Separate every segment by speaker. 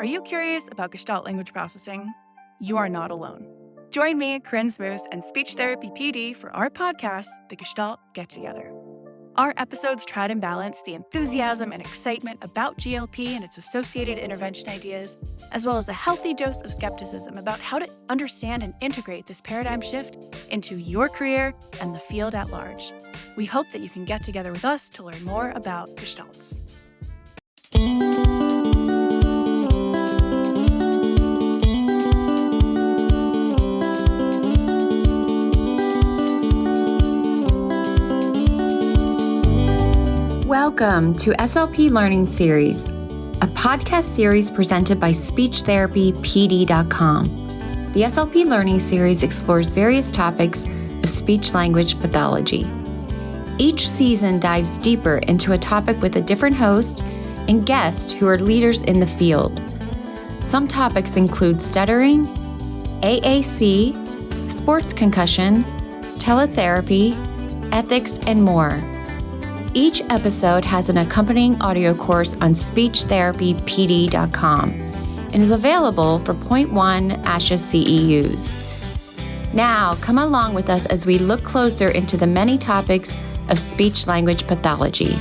Speaker 1: Are you curious about Gestalt language processing? You are not alone. Join me, Corinne Smoose, and speech therapy PD for our podcast, The Gestalt Get Together. Our episodes try to balance the enthusiasm and excitement about GLP and its associated intervention ideas, as well as a healthy dose of skepticism about how to understand and integrate this paradigm shift into your career and the field at large. We hope that you can get together with us to learn more about Gestalts.
Speaker 2: Welcome to SLP Learning Series, a podcast series presented by SpeechTherapyPD.com. The SLP Learning Series explores various topics of speech-language pathology. Each season dives deeper into a topic with a different host and guests who are leaders in the field. Some topics include stuttering, AAC, sports concussion, teletherapy, ethics, and more. Each episode has an accompanying audio course on SpeechTherapyPD.com and is available for 0.1 ASHA CEUs. Now, come along with us as we look closer into the many topics of speech-language pathology.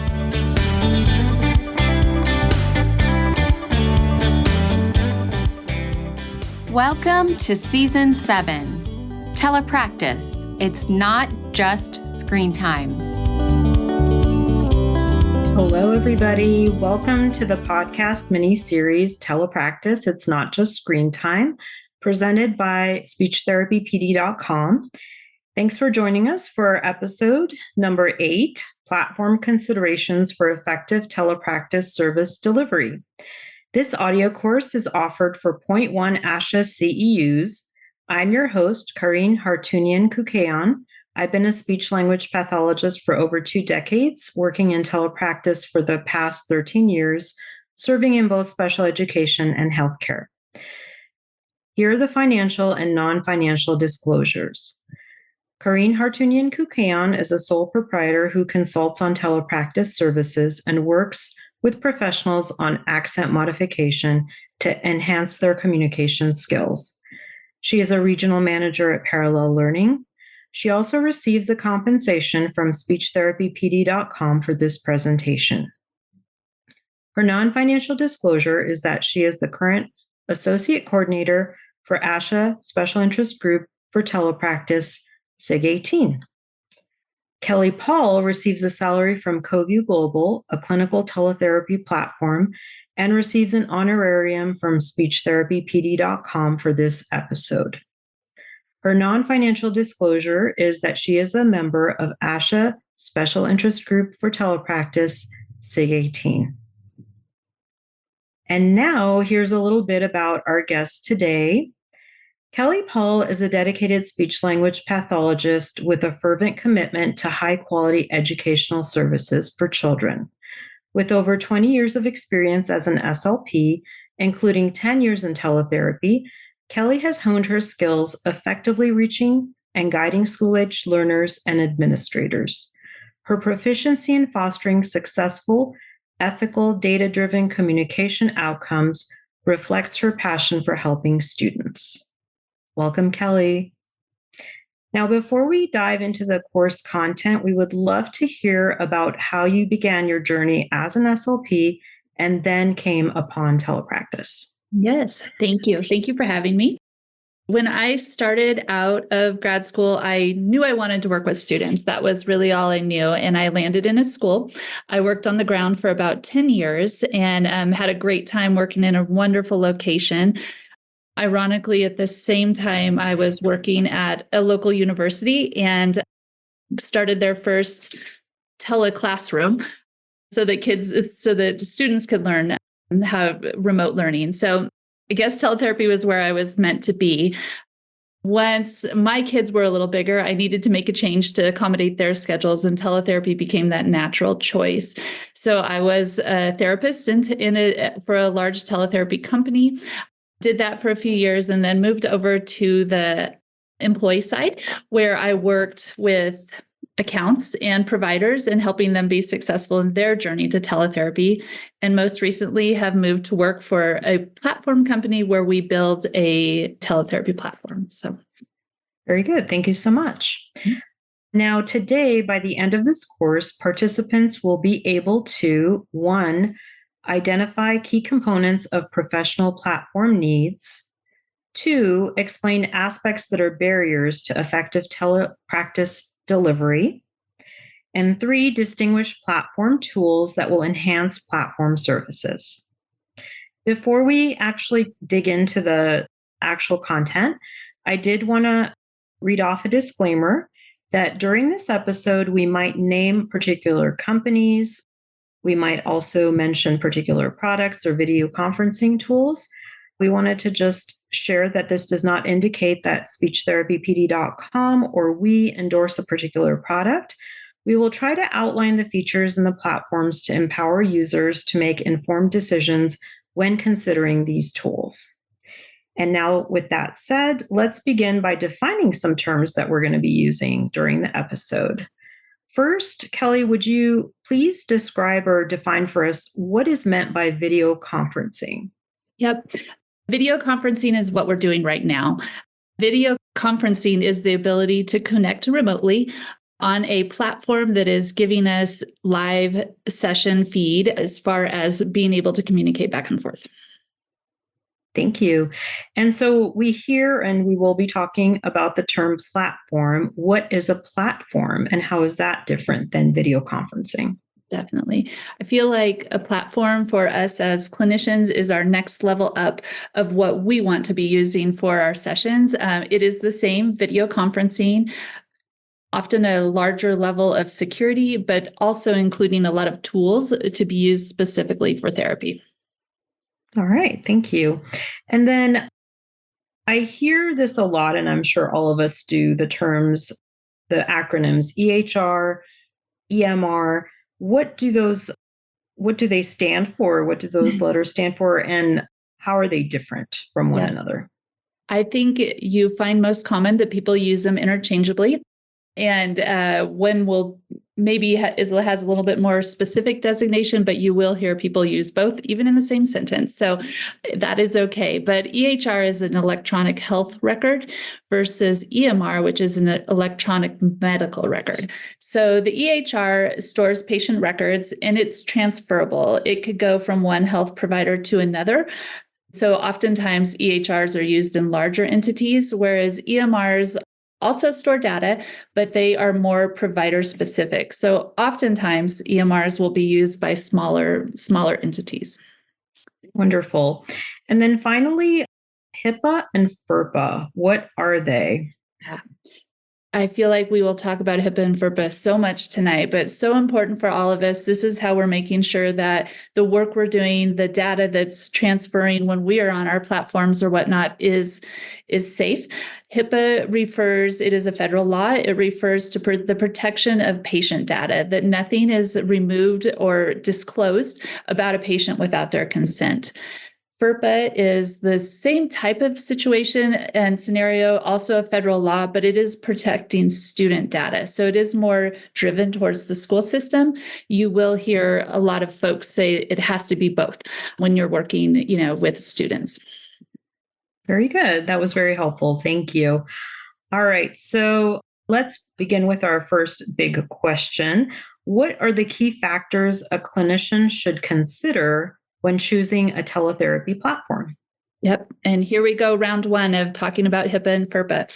Speaker 2: Welcome to Season 7, Telepractice. It's not just screen time.
Speaker 3: Hello, everybody. Welcome to the podcast mini-series, Telepractice. It's not just screen time, presented by SpeechTherapyPD.com. Thanks for joining us for episode number 8, Platform Considerations for Effective Telepractice Service Delivery. This audio course is offered for 0.1 ASHA CEUs. I'm your host, Karine Hartunian-Kukayan. I've been a speech-language pathologist for over 2 decades, working in telepractice for the past 13 years, serving in both special education and healthcare. Here are the financial and non-financial disclosures. Karine Hartunian-Kukayan is a sole proprietor who consults on telepractice services and works with professionals on accent modification to enhance their communication skills. She is a regional manager at Parallel Learning. She also receives a compensation from SpeechTherapyPD.com for this presentation. Her non-financial disclosure is that she is the current Associate Coordinator for ASHA Special Interest Group for Telepractice, SIG-18. Kellie Paul receives a salary from CoView Global, a clinical teletherapy platform, and receives an honorarium from SpeechTherapyPD.com for this episode. Her non-financial disclosure is that she is a member of ASHA Special Interest Group for Telepractice, SIG-18. And now here's a little bit about our guest today. Kellie Paul is a dedicated speech-language pathologist with a fervent commitment to high-quality educational services for children. With over 20 years of experience as an SLP, including 10 years in teletherapy, Kellie has honed her skills effectively reaching and guiding school-age learners and administrators. Her proficiency in fostering successful, ethical, data-driven communication outcomes reflects her passion for helping students. Welcome, Kellie. Now, before we dive into the course content, we would love to hear about how you began your journey as an SLP and then came upon telepractice.
Speaker 4: Yes, thank you. Thank you for having me. When I started out of grad school, I knew I wanted to work with students. That was really all I knew. And I landed in a school. I worked on the ground for about 10 years and had a great time working in a wonderful location. Ironically, at the same time, I was working at a local university and started their first teleclassroom so that students could learn how remote learning. So I guess teletherapy was where I was meant to be. Once my kids were a little bigger, I needed to make a change to accommodate their schedules, and teletherapy became that natural choice. So I was a therapist for a large teletherapy company, did that for a few years, and then moved over to the employee side, where I worked with accounts and providers and helping them be successful in their journey to teletherapy. And most recently have moved to work for a platform company where we build a teletherapy platform. So
Speaker 3: very good. Thank you so much. Now, today, by the end of this course, participants will be able to, 1, identify key components of professional platform needs, 2, explain aspects that are barriers to effective telepractice delivery, and 3, distinguish platform tools that will enhance platform services. Before we actually dig into the actual content, I did want to read off a disclaimer that during this episode, we might name particular companies. We might also mention particular products or video conferencing tools. We wanted to just share that this does not indicate that speechtherapypd.com or we endorse a particular product. We will try to outline the features and the platforms to empower users to make informed decisions when considering these tools. And now, with that said, let's begin by defining some terms that we're going to be using during the episode. First, Kellie, would you please describe or define for us what is meant by video conferencing?
Speaker 4: Yep. Video conferencing is what we're doing right now. Video conferencing is the ability to connect remotely on a platform that is giving us live session feed as far as being able to communicate back and forth.
Speaker 3: Thank you. And so we hear and we will be talking about the term platform. What is a platform and how is that different than video conferencing?
Speaker 4: Definitely. I feel like a platform for us as clinicians is our next level up of what we want to be using for our sessions. It is the same video conferencing, often a larger level of security, but also including a lot of tools to be used specifically for therapy.
Speaker 3: All right. Thank you. And then I hear this a lot, and I'm sure all of us do, the terms, the acronyms EHR, EMR. What do they stand for? What do those letters stand for? And how are they different from one another?
Speaker 4: I think you find most common that people use them interchangeably. And when it has a little bit more specific designation, but you will hear people use both, even in the same sentence. So that is okay. But EHR is an electronic health record versus EMR, which is an electronic medical record. So the EHR stores patient records and it's transferable. It could go from one health provider to another. So oftentimes EHRs are used in larger entities, whereas EMRs also store data, but they are more provider specific. So oftentimes EMRs will be used by smaller entities.
Speaker 3: Wonderful. And then finally, HIPAA and FERPA, what are they?
Speaker 4: I feel like we will talk about HIPAA and FERPA so much tonight, but so important for all of us. This is how we're making sure that the work we're doing, the data that's transferring when we are on our platforms or whatnot is safe. HIPAA it is a federal law. It refers to the protection of patient data, that nothing is removed or disclosed about a patient without their consent. FERPA is the same type of situation and scenario, also a federal law, but it is protecting student data. So it is more driven towards the school system. You will hear a lot of folks say it has to be both when you're working, with students.
Speaker 3: Very good. That was very helpful. Thank you. All right. So let's begin with our first big question. What are the key factors a clinician should consider when choosing a teletherapy platform?
Speaker 4: Yep. And here we go, round one of talking about HIPAA and FERPA.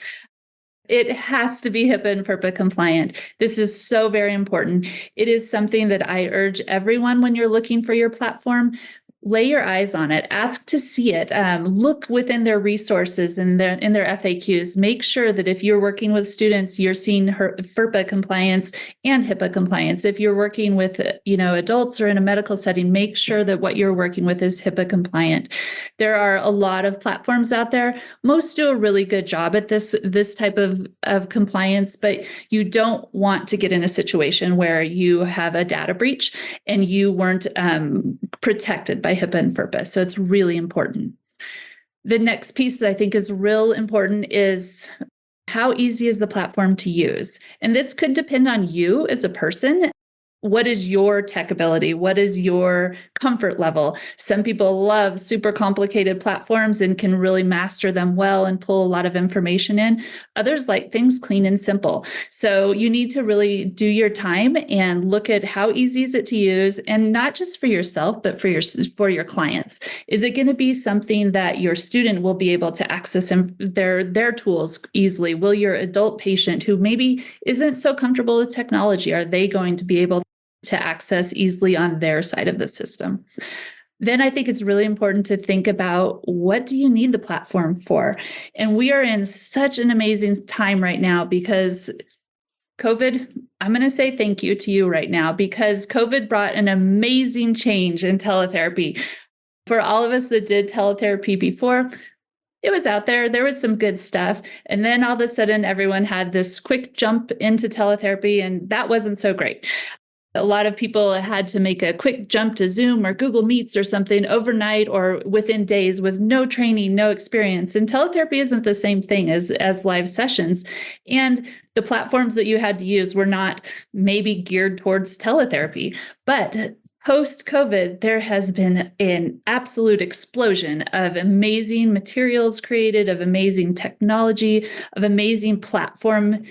Speaker 4: It has to be HIPAA and FERPA compliant. This is so very important. It is something that I urge everyone when you're looking for your platform. Lay your eyes on it. Ask to see it. Look within their resources and in their FAQs. Make sure that if you're working with students, you're seeing FERPA compliance and HIPAA compliance. If you're working with adults or in a medical setting, make sure that what you're working with is HIPAA compliant. There are a lot of platforms out there. Most do a really good job at this type of compliance, but you don't want to get in a situation where you have a data breach and you weren't protected by HIPAA and FERPA. So it's really important. The next piece that I think is real important is How easy is the platform to use? And this could depend on you as a person. What is your tech ability? What is your comfort level? Some people love super complicated platforms and can really master them well and pull a lot of information in. Others like things clean and simple. So you need to really do your time and look at how easy is it to use, and not just for yourself, but for your clients. Is it going to be something that your student will be able to access their tools easily? Will your adult patient who maybe isn't so comfortable with technology, are they going to be able to access easily on their side of the system? Then I think it's really important to think about, what do you need the platform for? And we are in such an amazing time right now because COVID, I'm going to say thank you to you right now, because COVID brought an amazing change in teletherapy. For all of us that did teletherapy before, it was out there. There was some good stuff. And then all of a sudden, everyone had this quick jump into teletherapy, and that wasn't so great. A lot of people had to make a quick jump to Zoom or Google Meets or something overnight or within days with no training, no experience. And teletherapy isn't the same thing as live sessions. And the platforms that you had to use were not maybe geared towards teletherapy. But post-COVID, there has been an absolute explosion of amazing materials created, of amazing technology, of amazing platform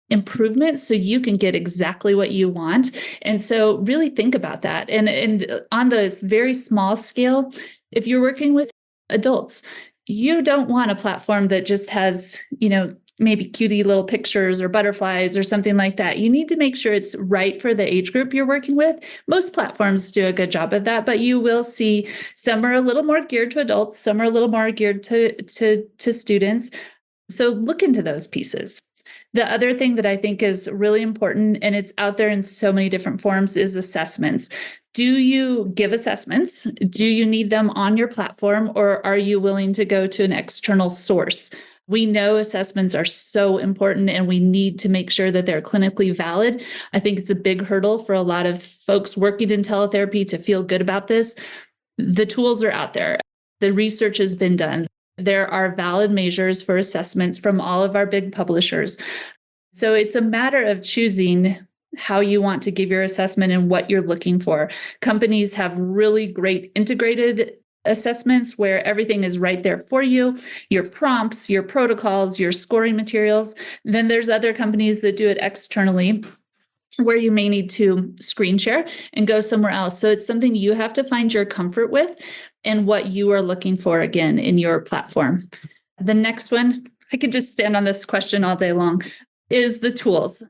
Speaker 4: improvements, so you can get exactly what you want. And so really think about that. And on this very small scale, if you're working with adults, you don't want a platform that just has, maybe cutie little pictures or butterflies or something like that. You need to make sure it's right for the age group you're working with. Most platforms do a good job of that, but you will see some are a little more geared to adults, some are a little more geared to students. So look into those pieces. The other thing that I think is really important, and it's out there in so many different forms, is assessments. Do you give assessments? Do you need them on your platform, or are you willing to go to an external source? We know assessments are so important, and we need to make sure that they're clinically valid. I think it's a big hurdle for a lot of folks working in teletherapy to feel good about this. The tools are out there. The research has been done. There are valid measures for assessments from all of our big publishers. So it's a matter of choosing how you want to give your assessment and what you're looking for. Companies have really great integrated assessments where everything is right there for you, your prompts, your protocols, your scoring materials. Then there's other companies that do it externally, where you may need to screen share and go somewhere else. So it's something you have to find your comfort with and what you are looking for, again, in your platform. The next one, I could just stand on this question all day long, is the tools.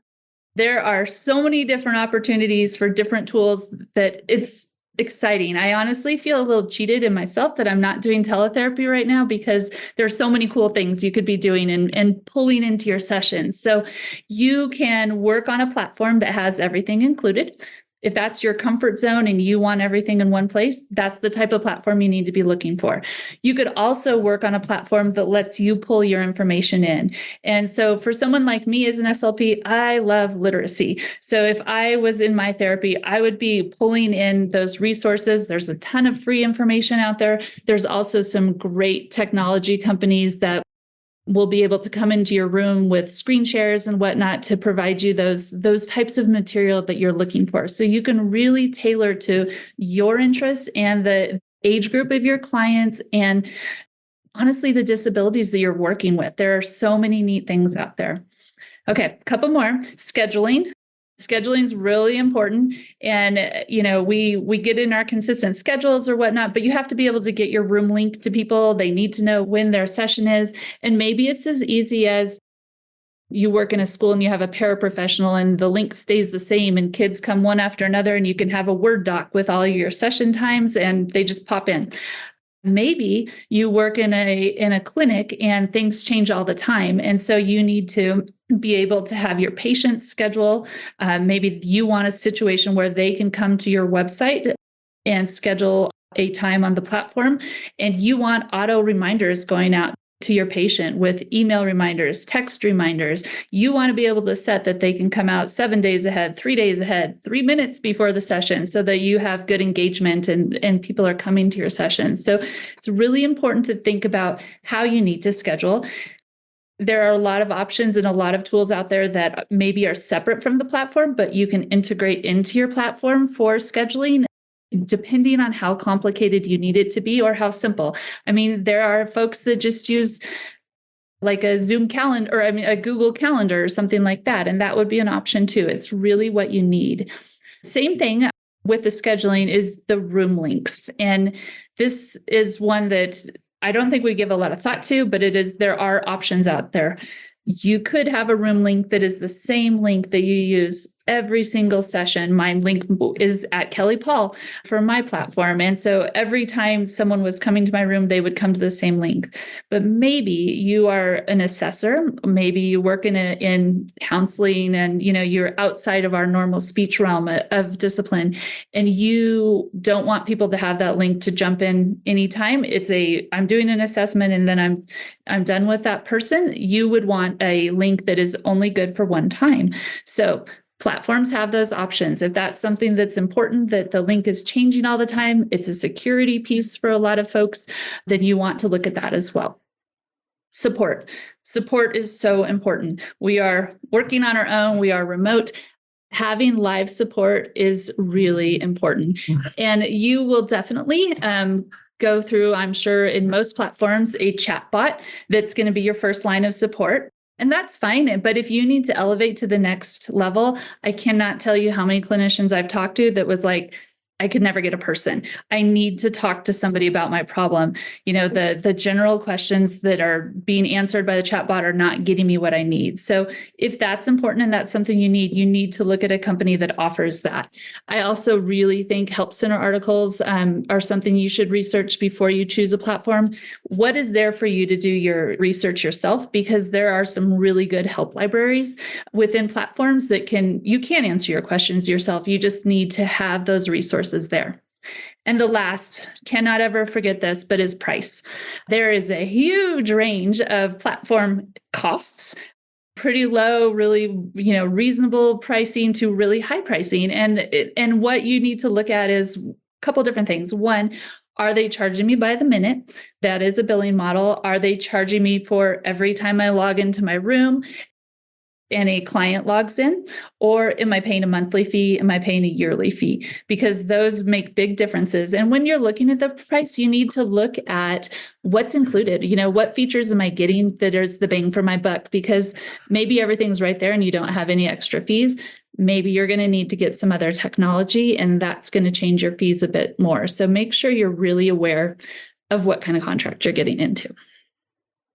Speaker 4: There are so many different opportunities for different tools that it's exciting. I honestly feel a little cheated in myself that I'm not doing teletherapy right now, because there's so many cool things you could be doing and pulling into your sessions. So you can work on a platform that has everything included. If that's your comfort zone and you want everything in one place, that's the type of platform you need to be looking for. You could also work on a platform that lets you pull your information in. And so for someone like me as an SLP, I love literacy. So if I was in my therapy, I would be pulling in those resources. There's a ton of free information out there. There's also some great technology companies that will be able to come into your room with screen shares and whatnot to provide you those types of material that you're looking for. So you can really tailor to your interests and the age group of your clients and honestly, the disabilities that you're working with. There are so many neat things out there. Okay, a couple more. Scheduling. Scheduling is really important. And, we get in our consistent schedules or whatnot, but you have to be able to get your room linked to people. They need to know when their session is. And maybe it's as easy as you work in a school and you have a paraprofessional and the link stays the same and kids come one after another and you can have a Word doc with all your session times and they just pop in. Maybe you work in a clinic and things change all the time. And so you need to be able to have your patients schedule. Maybe you want a situation where they can come to your website and schedule a time on the platform. And you want auto reminders going out to your patient with email reminders, text reminders. You want to be able to set that they can come out 7 days ahead, 3 days ahead, 3 minutes before the session so that you have good engagement and people are coming to your session. So it's really important to think about how you need to schedule. There are a lot of options and a lot of tools out there that maybe are separate from the platform, but you can integrate into your platform for scheduling, depending on how complicated you need it to be or how simple. I mean, there are folks that just use like a Zoom calendar, or a Google Calendar or something like that. And that would be an option too. It's really what you need. Same thing with the scheduling is the room links. And this is one that I don't think we give a lot of thought to, but there are options out there. You could have a room link that is the same link that you use every single session. My link is at Kellie Paul for my platform. And so every time someone was coming to my room, they would come to the same link. But maybe you are an assessor, maybe you work in counseling, and you're outside of our normal speech realm of discipline, and you don't want people to have that link to jump in anytime. I'm doing an assessment and then I'm done with that person. You would want a link that is only good for one time. So platforms have those options. If that's something that's important, that the link is changing all the time, it's a security piece for a lot of folks, then you want to look at that as well. Support. Support is so important. We are working on our own. We are remote. Having live support is really important. And you will definitely go through, I'm sure in most platforms, a chatbot that's going to be your first line of support. And that's fine. But if you need to elevate to the next level, I cannot tell you how many clinicians I've talked to that was like, I could never get a person. I need to talk to somebody about my problem. The general questions that are being answered by the chatbot are not getting me what I need. So if that's important and that's something you need to look at a company that offers that. I also really think help center articles are something you should research before you choose a platform. What is there for you to do your research yourself? Because there are some really good help libraries within platforms that you can answer your questions yourself. You just need to have those resources there. And the last, cannot ever forget this, but is price. There is a huge range of platform costs, pretty low, really, reasonable pricing to really high pricing. And what you need to look at is a couple different things. One, are they charging me by the minute? That is a billing model. Are they charging me for every time I log into my room and a client logs in? Or am I paying a monthly fee? Am I paying a yearly fee? Because those make big differences. And when you're looking at the price, you need to look at what's included. What features am I getting that is the bang for my buck? Because maybe everything's right there and you don't have any extra fees. Maybe you're going to need to get some other technology, and that's going to change your fees a bit more. So make sure you're really aware of what kind of contract you're getting into.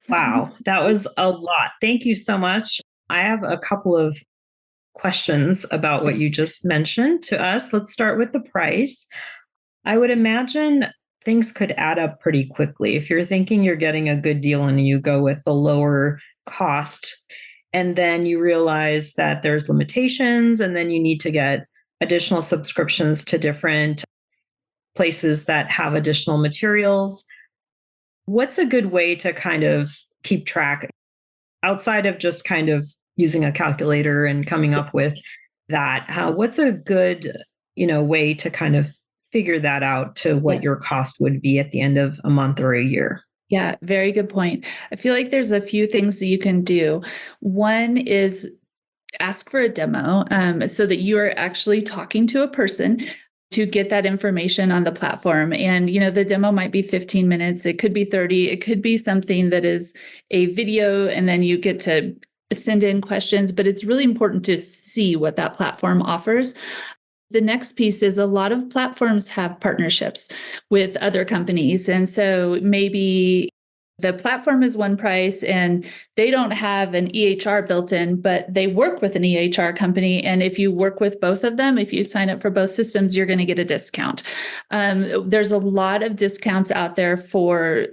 Speaker 3: Wow, that was a lot. Thank you so much. I have a couple of questions about what you just mentioned to us. Let's start with the price. I would imagine things could add up pretty quickly. If you're thinking you're getting a good deal and you go with the lower cost, and then you realize that there's limitations, and then you need to get additional subscriptions to different places that have additional materials. What's a good way to kind of keep track outside of just kind of using a calculator and coming up with that? What's a good, way to kind of figure that out to what your cost would be at the end of a month or a year?
Speaker 4: Yeah, very good point. I feel like there's a few things that you can do. One is ask for a demo so that you are actually talking to a person to get that information on the platform. And, the demo might be 15 minutes. It could be 30. It could be something that is a video, and then you get to send in questions. But it's really important to see what that platform offers. The next piece is a lot of platforms have partnerships with other companies. And so maybe the platform is one price and they don't have an EHR built in, but they work with an EHR company. And if you work with both of them, if you sign up for both systems, you're going to get a discount. There's a lot of discounts out there for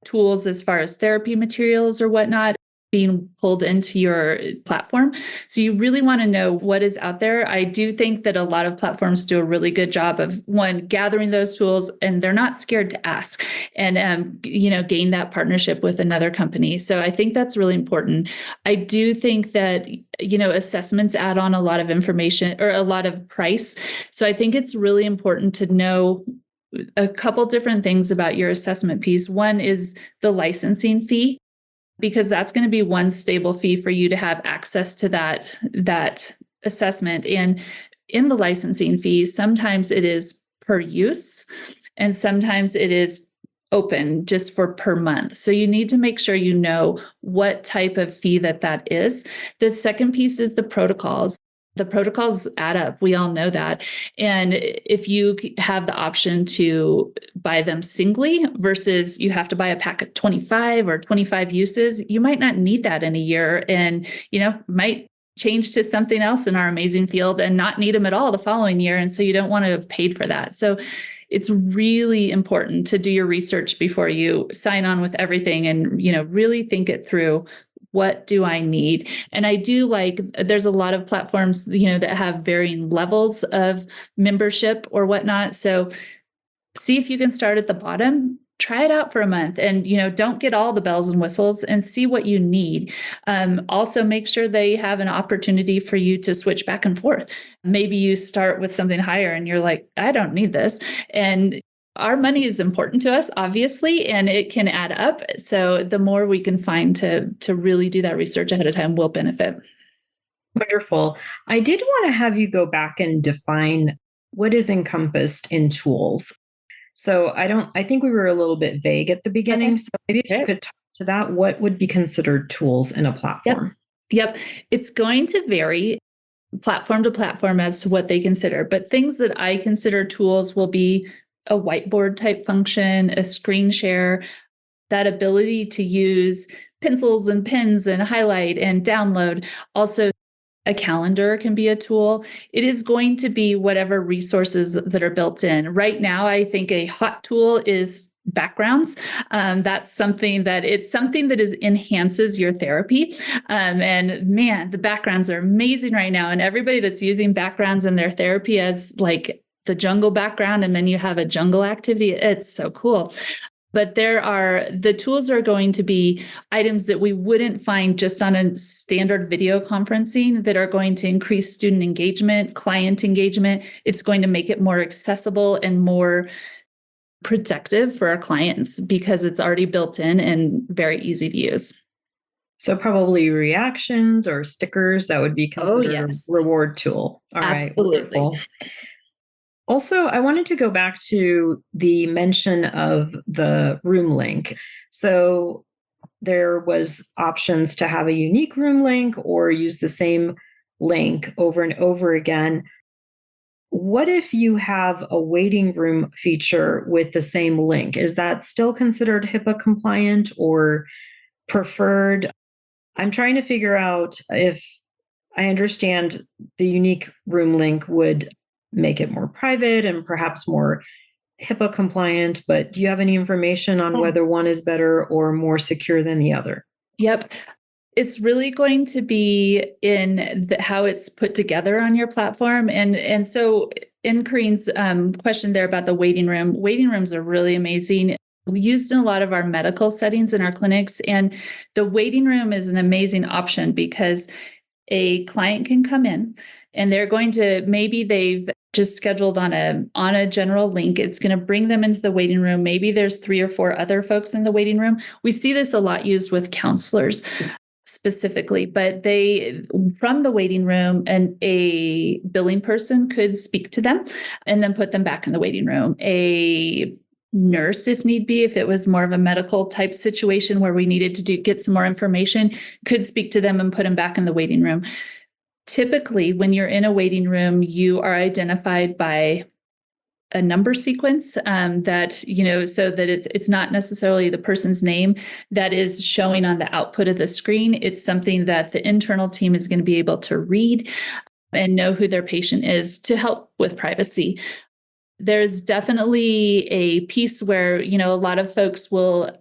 Speaker 4: tools as far as therapy materials or whatnot being pulled into your platform. So you really want to know what is out there. I do think that a lot of platforms do a really good job of, one, gathering those tools, and they're not scared to ask and, gain that partnership with another company. So I think that's really important. I do think that, assessments add on a lot of information or a lot of price. So I think it's really important to know a couple different things about your assessment piece. One is the licensing fee. because that's going to be one stable fee for you to have access to that assessment. And in the licensing fee, sometimes it is per use, and sometimes it is open just for per month. So you need to make sure you know what type of fee that is. The second piece is the protocols. The protocols add up. We all know that. And if you have the option to buy them singly versus you have to buy a pack of 25 or 25 uses, you might not need that in a year, and, might change to something else in our amazing field and not need them at all the following year. And so you don't want to have paid for that. So it's really important to do your research before you sign on with everything and, really think it through. What do I need? And I do there's a lot of platforms, that have varying levels of membership or whatnot. So see if you can start at the bottom, try it out for a month, and, don't get all the bells and whistles, and see what you need. Also make sure they have an opportunity for you to switch back and forth. Maybe you start with something higher and you're like, I don't need this. And our money is important to us, obviously, and it can add up. So the more we can find to really do that research ahead of time will benefit.
Speaker 3: Wonderful. I did want to have you go back and define what is encompassed in tools. So I think we were a little bit vague at the beginning. Okay. So maybe if you could talk to that, what would be considered tools in a platform?
Speaker 4: Yep. It's going to vary platform to platform as to what they consider, but things that I consider tools will be a whiteboard type function, a screen share, that ability to use pencils and pens and highlight and download. Also, a calendar can be a tool. It is going to be whatever resources that are built in. Right now, I think a hot tool is backgrounds. That's something that enhances your therapy. And man, the backgrounds are amazing right now. And everybody that's using backgrounds in their therapy as the jungle background, and then you have a jungle activity. It's so cool. But the tools are going to be items that we wouldn't find just on a standard video conferencing, that are going to increase student engagement, client engagement. It's going to make it more accessible and more protective for our clients because it's already built in and very easy to use.
Speaker 3: So probably reactions or stickers, that would be considered a reward tool. All
Speaker 4: Absolutely.
Speaker 3: Right. Wonderful. Also, I wanted to go back to the mention of the room link. So there was options to have a unique room link or use the same link over and over again. What if you have a waiting room feature with the same link? Is that still considered HIPAA compliant or preferred? I'm trying to figure out if I understand the unique room link would make it more private and perhaps more HIPAA compliant, but do you have any information on whether one is better or more secure than the other?
Speaker 4: Yep. It's really going to be in how it's put together on your platform. And so in Corinne's question there about the waiting rooms are really amazing. Used in a lot of our medical settings in our clinics. And the waiting room is an amazing option because a client can come in and they're going to, maybe they've just scheduled on a general link. It's going to bring them into the waiting room. Maybe there's 3 or 4 other folks in the waiting room. We see this a lot used with counselors specifically, but from the waiting room, and a billing person could speak to them and then put them back in the waiting room. A nurse, if need be, if it was more of a medical type situation where we needed to get some more information, could speak to them and put them back in the waiting room. Typically, when you're in a waiting room, you are identified by a number sequence so that it's not necessarily the person's name that is showing on the output of the screen. It's something that the internal team is going to be able to read and know who their patient is to help with privacy. There's definitely a piece where, a lot of folks will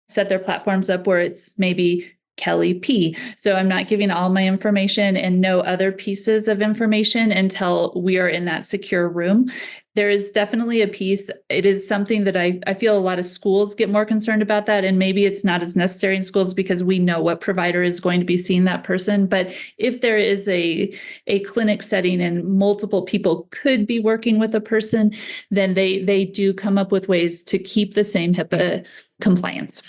Speaker 4: set their platforms up where it's maybe Kellie P. So I'm not giving all my information and no other pieces of information until we are in that secure room. There is definitely a piece. It is something that I feel a lot of schools get more concerned about that. And maybe it's not as necessary in schools because we know what provider is going to be seeing that person. But if there is a clinic setting and multiple people could be working with a person, then they do come up with ways to keep the same HIPAA compliance.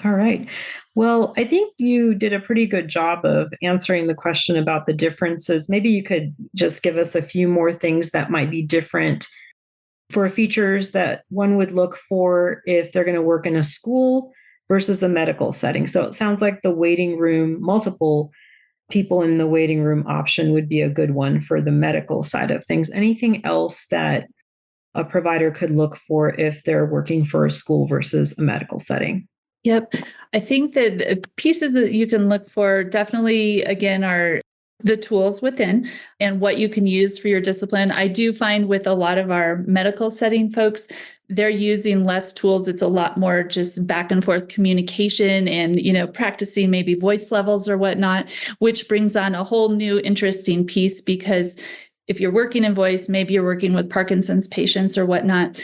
Speaker 3: All right. Well, I think you did a pretty good job of answering the question about the differences. Maybe you could just give us a few more things that might be different for features that one would look for if they're going to work in a school versus a medical setting. So it sounds like the waiting room, multiple people in the waiting room option would be a good one for the medical side of things. Anything else that a provider could look for if they're working for a school versus a medical setting?
Speaker 4: Yep. I think that the pieces that you can look for definitely, again, are the tools within and what you can use for your discipline. I do find with a lot of our medical setting folks, they're using less tools. It's a lot more just back and forth communication and, practicing maybe voice levels or whatnot, which brings on a whole new interesting piece, because if you're working in voice, maybe you're working with Parkinson's patients or whatnot,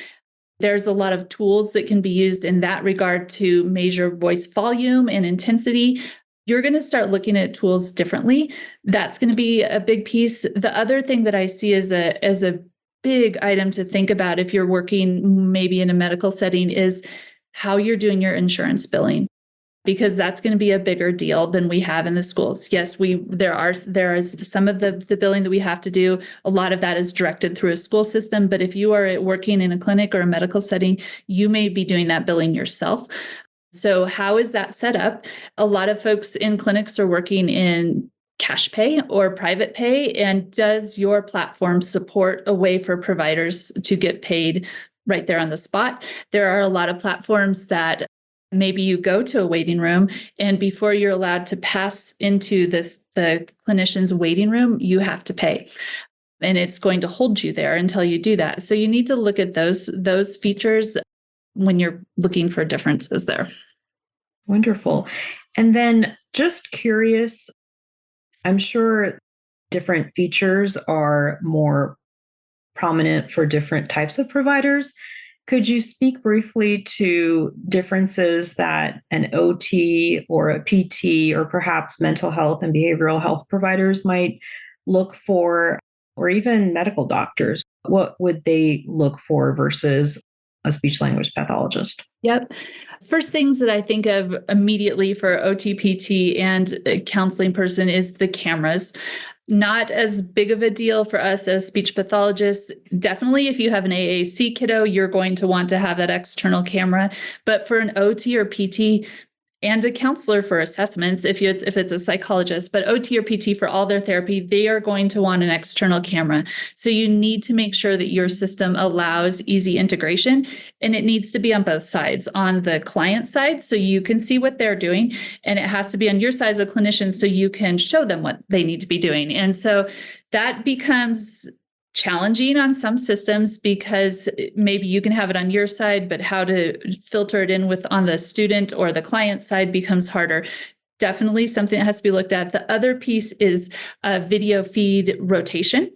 Speaker 4: there's a lot of tools that can be used in that regard to measure voice volume and intensity. You're going to start looking at tools differently. That's going to be a big piece. The other thing that I see as a big item to think about if you're working maybe in a medical setting is how you're doing your insurance billing, because that's going to be a bigger deal than we have in the schools. Yes, there is some of the billing that we have to do. A lot of that is directed through a school system. But if you are working in a clinic or a medical setting, you may be doing that billing yourself. So how is that set up? A lot of folks in clinics are working in cash pay or private pay. And does your platform support a way for providers to get paid right there on the spot? There are a lot of platforms that maybe you go to a waiting room, and before you're allowed to pass into the clinician's waiting room, you have to pay. And it's going to hold you there until you do that. So you need to look at those features when you're looking for differences there.
Speaker 3: Wonderful. And then just curious, I'm sure different features are more prominent for different types of providers. Could you speak briefly to differences that an OT or a PT or perhaps mental health and behavioral health providers might look for, or even medical doctors? What would they look for versus a speech language pathologist?
Speaker 4: Yep. First things that I think of immediately for OT-PT and a counseling person is the cameras. Not as big of a deal for us as speech pathologists. Definitely, if you have an AAC kiddo, you're going to want to have that external camera. But for an OT or PT and a counselor for assessments, if it's a psychologist, but OT or PT for all their therapy, they are going to want an external camera. So you need to make sure that your system allows easy integration, and it needs to be on both sides. On the client side, so you can see what they're doing, and it has to be on your side as a clinician so you can show them what they need to be doing. And so that becomes challenging on some systems because maybe you can have it on your side, but how to filter it in on the student or the client side becomes harder. Definitely something that has to be looked at. The other piece is video feed rotation.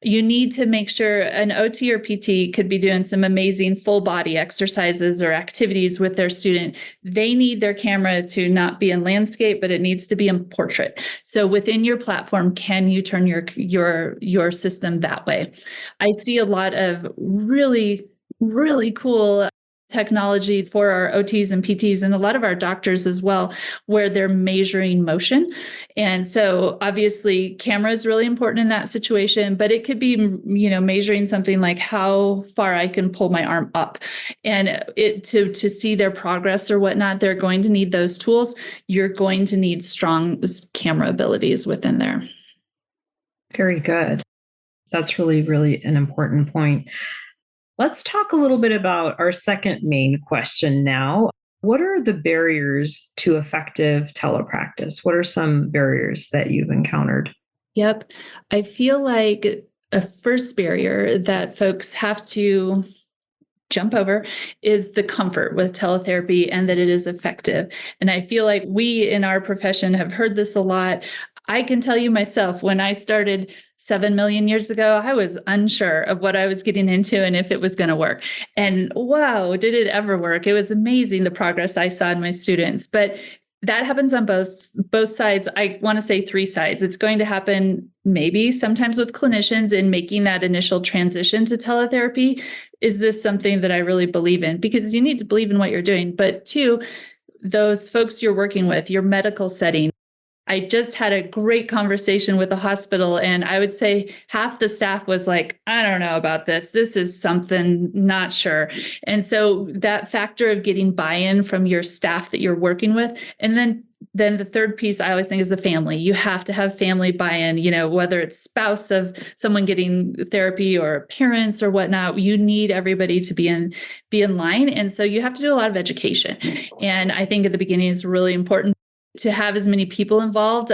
Speaker 4: You need to make sure an OT or PT could be doing some amazing full body exercises or activities with their student. They need their camera to not be in landscape, but it needs to be in portrait. So within your platform, can you turn your system that way? I see a lot of really, really cool technology for our OTs and PTs and a lot of our doctors as well, where they're measuring motion. And so obviously camera is really important in that situation, but it could be, measuring something like how far I can pull my arm up and to see their progress or whatnot. They're going to need those tools. You're going to need strong camera abilities within there.
Speaker 3: Very good. That's really, really an important point. Let's talk a little bit about our second main question now. What are the barriers to effective telepractice? What are some barriers that you've encountered?
Speaker 4: Yep. I feel like a first barrier that folks have to jump over is the comfort with teletherapy and that it is effective. And I feel like we in our profession have heard this a lot. I can tell you myself, when I started 7 million years ago, I was unsure of what I was getting into and if it was going to work. And wow, did it ever work? It was amazing, the progress I saw in my students. But that happens on both sides. I want to say 3 sides. It's going to happen maybe sometimes with clinicians in making that initial transition to teletherapy. Is this something that I really believe in? Because you need to believe in what you're doing. But 2, those folks you're working with, your medical setting. I just had a great conversation with a hospital, and I would say half the staff was like, I don't know about this. This is something, not sure. And so that factor of getting buy-in from your staff that you're working with. And then the third piece I always think is the family. You have to have family buy-in, whether it's spouse of someone getting therapy or parents or whatnot, you need everybody to be in line. And so you have to do a lot of education. And I think at the beginning, it's really important to have as many people involved.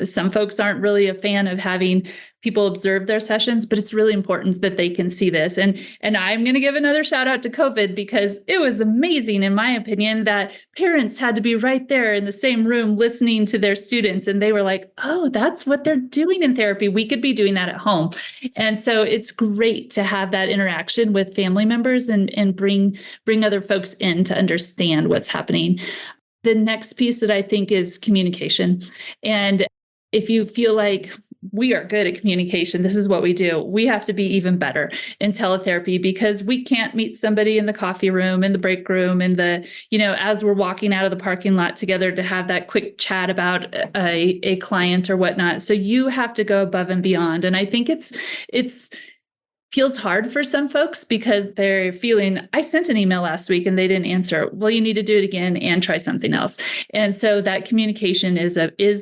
Speaker 4: Some folks aren't really a fan of having people observe their sessions, but it's really important that they can see this. And I'm going to give another shout out to COVID, because it was amazing, in my opinion, that parents had to be right there in the same room listening to their students. And they were like, oh, that's what they're doing in therapy. We could be doing that at home. And so it's great to have that interaction with family members and bring other folks in to understand what's happening. The next piece that I think is communication. And if you feel like we are good at communication, this is what we do, we have to be even better in teletherapy, because we can't meet somebody in the coffee room, in the break room, in the, as we're walking out of the parking lot together to have that quick chat about a client or whatnot. So you have to go above and beyond. And I think it's feels hard for some folks, because they're feeling, I sent an email last week and they didn't answer. Well, you need to do it again and try something else. And so that communication is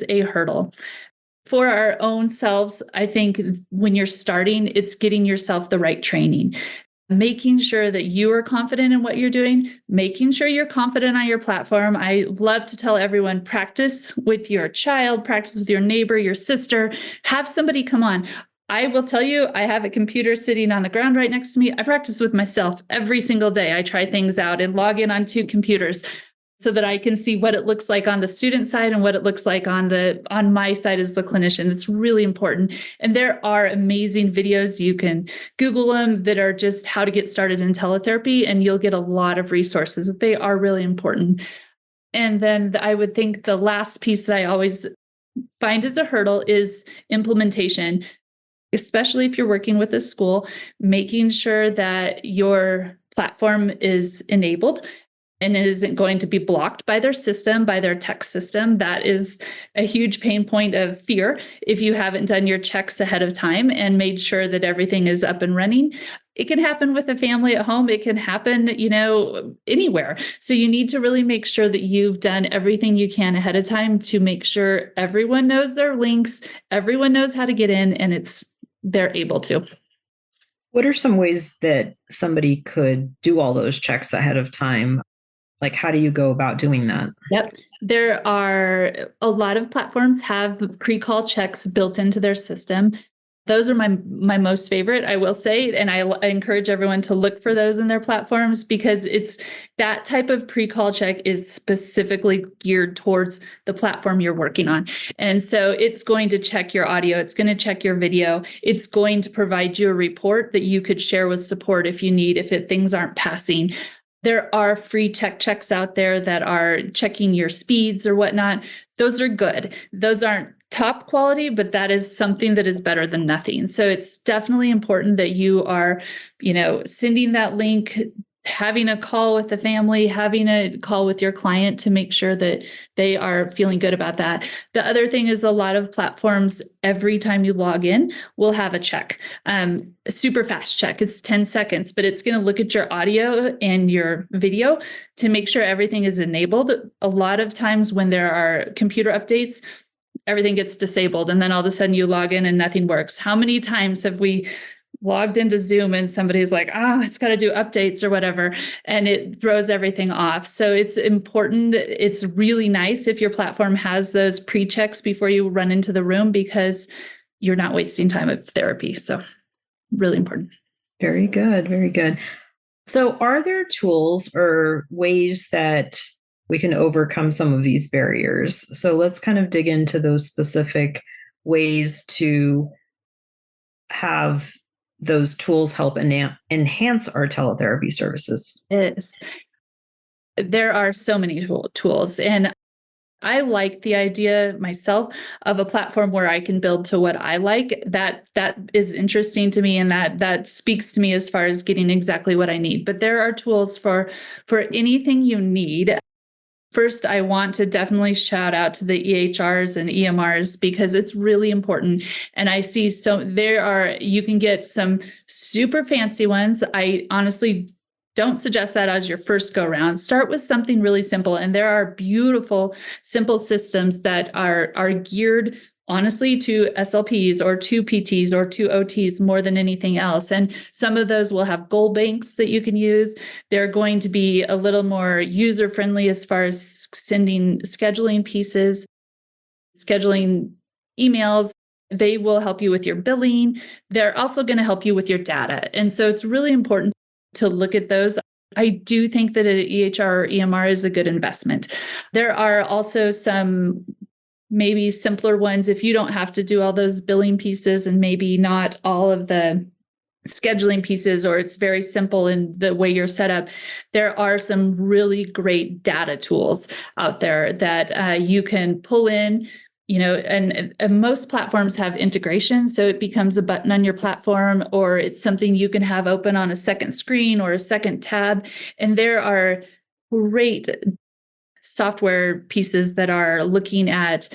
Speaker 4: a hurdle. For our own selves, I think when you're starting, it's getting yourself the right training, making sure that you are confident in what you're doing, making sure you're confident on your platform. I love to tell everyone, practice with your child, practice with your neighbor, your sister, have somebody come on. I will tell you, I have a computer sitting on the ground right next to me. I practice with myself every single day. I try things out and log in on 2 computers so that I can see what it looks like on the student side and what it looks like on my side as the clinician. It's really important. And there are amazing videos. You can Google them that are just how to get started in teletherapy, and you'll get a lot of resources. They are really important. And then I would think the last piece that I always find as a hurdle is implementation. Especially if you're working with a school, making sure that your platform is enabled and it isn't going to be blocked by their system, by their tech system. That is a huge pain point of fear if you haven't done your checks ahead of time and made sure that everything is up and running. It can happen with a family at home. It can happen, anywhere. So you need to really make sure that you've done everything you can ahead of time to make sure everyone knows their links, everyone knows how to get in, and they're able to.
Speaker 3: What are some ways that somebody could do all those checks ahead of time? Like, how do you go about doing that?
Speaker 4: Yep. There are a lot of platforms have pre-call checks built into their system. Those are my most favorite, I will say. And I encourage everyone to look for those in their platforms, because it's that type of pre-call check is specifically geared towards the platform you're working on. And so it's going to check your audio. It's going to check your video. It's going to provide you a report that you could share with support if you need, if things aren't passing. There are free tech checks out there that are checking your speeds or whatnot. Those are good. Those aren't top quality, but that is something that is better than nothing. So it's definitely important that you are, sending that link, having a call with the family, having a call with your client to make sure that they are feeling good about that. The other thing is, a lot of platforms, every time you log in, will have a check, a super fast check. It's 10 seconds, but it's going to look at your audio and your video to make sure everything is enabled. A lot of times when there are computer updates, everything gets disabled, and then all of a sudden you log in and nothing works. How many times have we logged into Zoom and somebody's like, it's got to do updates or whatever, and it throws everything off. So it's important. It's really nice if your platform has those pre-checks before you run into the room, because you're not wasting time of therapy. So really important.
Speaker 3: Very good. Very good. So are there tools or ways that we can overcome some of these barriers? So let's kind of dig into those specific ways to have those tools help enhance our teletherapy services.
Speaker 4: Yes. There are so many tools, and I like the idea myself of a platform where I can build to what I like. That is interesting to me, and that speaks to me as far as getting exactly what I need. But there are tools for anything you need. First, I want to definitely shout out to the EHRs and EMRs because it's really important. And I see you can get some super fancy ones. I honestly don't suggest that as your first go round. Start with something really simple. And there are beautiful, simple systems that are geared honestly to SLPs or to PTs or to OTs more than anything else. And some of those will have goal banks that you can use. They're going to be a little more user friendly as far as scheduling pieces, scheduling emails. They will help you with your billing. They're also going to help you with your data. And so it's really important to look at those. I do think that an EHR or EMR is a good investment. There are also some maybe simpler ones if you don't have to do all those billing pieces and maybe not all of the scheduling pieces, or it's very simple in the way you're set up. There are some really great data tools out there that you can pull in, and most platforms have integration. So it becomes a button on your platform, or it's something you can have open on a second screen or a second tab. And there are great software pieces that are looking at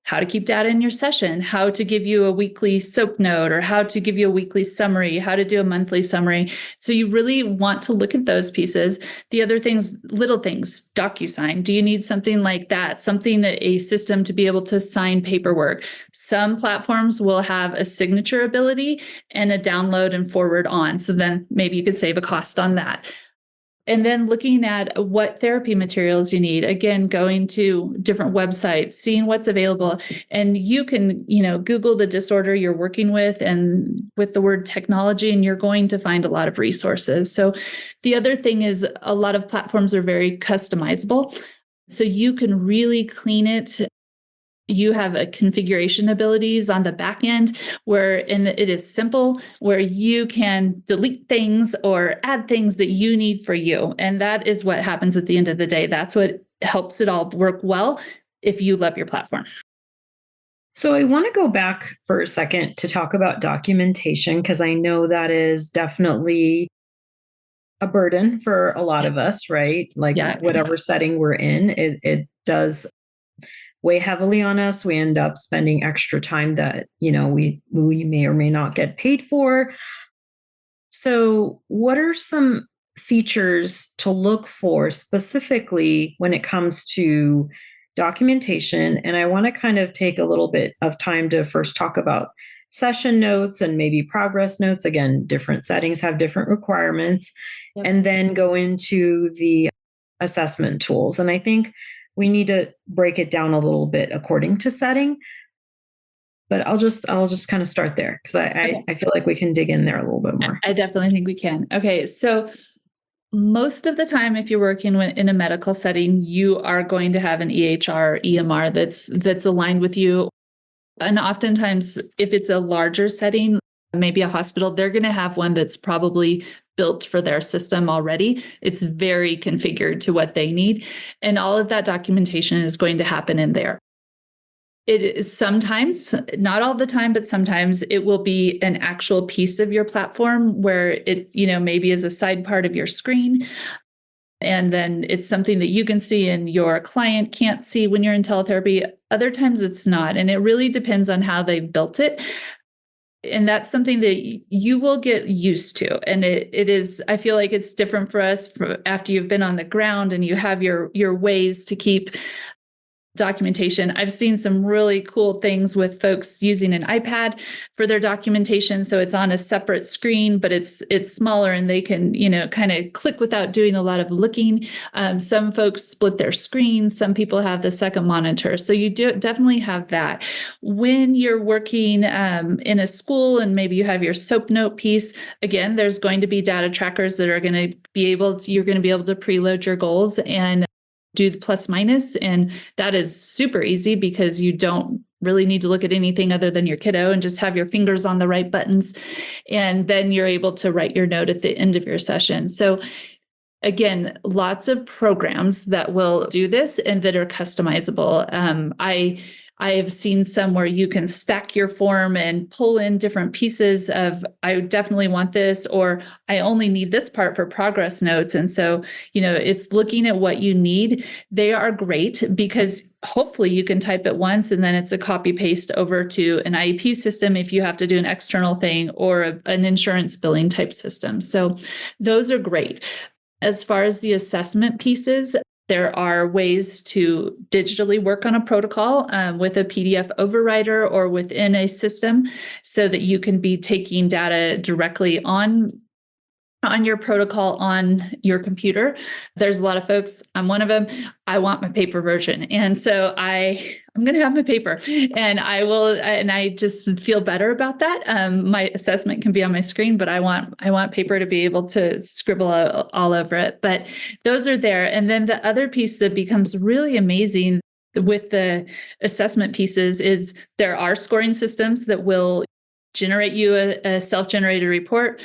Speaker 4: how to keep data in your session, how to give you a weekly SOAP note, or how to give you a weekly summary, how to do a monthly summary. So you really want to look at those pieces. The other things, little things, DocuSign. Do you need something like that? A system to be able to sign paperwork. Some platforms will have a signature ability and a download and forward on. So then maybe you could save a cost on that. And then looking at what therapy materials you need, again, going to different websites, seeing what's available. And you can, Google the disorder you're working with and with the word technology, and you're going to find a lot of resources. So the other thing is a lot of platforms are very customizable. So you can really clean it. You have a configuration abilities on the back end it is simple, where you can delete things or add things that you need for you. And that is what happens at the end of the day. That's what helps it all work well if you love your platform.
Speaker 3: So I want to go back for a second to talk about documentation, because I know that is definitely a burden for a lot of us, right? Whatever setting we're in, it does weigh heavily on us. We end up spending extra time that, we may or may not get paid for. So what are some features to look for specifically when it comes to documentation? And I want to kind of take a little bit of time to first talk about session notes and maybe progress notes. Again, different settings have different requirements. Yep. And then go into the assessment tools. And I think we need to break it down a little bit according to setting, but I'll just kind of start there, because I feel like we can dig in there a little bit more.
Speaker 4: I definitely think we can. Okay. So most of the time, if you're working in a medical setting, you are going to have an EHR or EMR that's aligned with you. And oftentimes, if it's a larger setting, maybe a hospital, they're going to have one that's probably built for their system already. It's very configured to what they need. And all of that documentation is going to happen in there. It is sometimes, not all the time, but sometimes it will be an actual piece of your platform where it, maybe is a side part of your screen. And then it's something that you can see and your client can't see when you're in teletherapy. Other times it's not. And it really depends on how they've built it. And that's something that you will get used to. And it is, I feel like it's different for us after you've been on the ground and you have your ways to keep documentation. I've seen some really cool things with folks using an iPad for their documentation. So it's on a separate screen, but it's smaller and they can, kind of click without doing a lot of looking. Some folks split their screens. Some people have the second monitor. So you definitely have that. When you're working in a school and maybe you have your SOAP note piece, again, there's going to be data trackers that are going to you're going to be able to preload your goals and do the plus minus. And that is super easy because you don't really need to look at anything other than your kiddo and just have your fingers on the right buttons. And then you're able to write your note at the end of your session. So again, lots of programs that will do this and that are customizable. I have seen some where you can stack your form and pull in different pieces of, I definitely want this, or I only need this part for progress notes. And so, it's looking at what you need. They are great because hopefully you can type it once and then it's a copy paste over to an IEP system if you have to do an external thing, or an insurance billing type system. So those are great. As far as the assessment pieces, there are ways to digitally work on a protocol with a PDF overwriter or within a system so that you can be taking data directly on your protocol on your computer. There's a lot of folks, I'm one of them, I want my paper version. And so I'm going to have my paper, and I just feel better about that. My assessment can be on my screen, but I want paper to be able to scribble all over it. But those are there. And then the other piece that becomes really amazing with the assessment pieces is there are scoring systems that will generate you a self-generated report.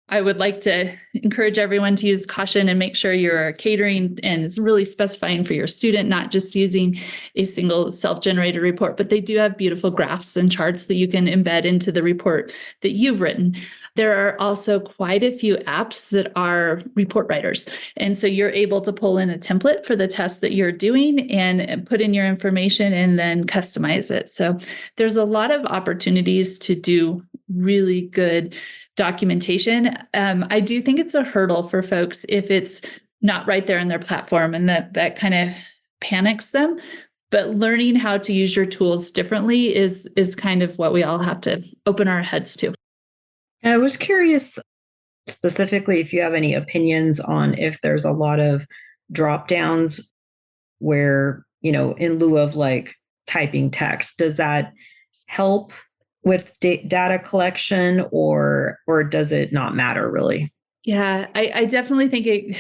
Speaker 4: I would like to encourage everyone to use caution and make sure you're catering and it's really specifying for your student, not just using a single self-generated report, but they do have beautiful graphs and charts that you can embed into the report that you've written. There are also quite a few apps that are report writers. And so you're able to pull in a template for the test that you're doing and put in your information and then customize it. So there's a lot of opportunities to do really good documentation. I do think it's a hurdle for folks if it's not right there in their platform, and that kind of panics them. But learning how to use your tools differently is kind of what we all have to open our heads to.
Speaker 3: I was curious specifically if you have any opinions on if there's a lot of drop downs where, in lieu of like typing text, does that help with data collection, or does it not matter really?
Speaker 4: Yeah, I definitely think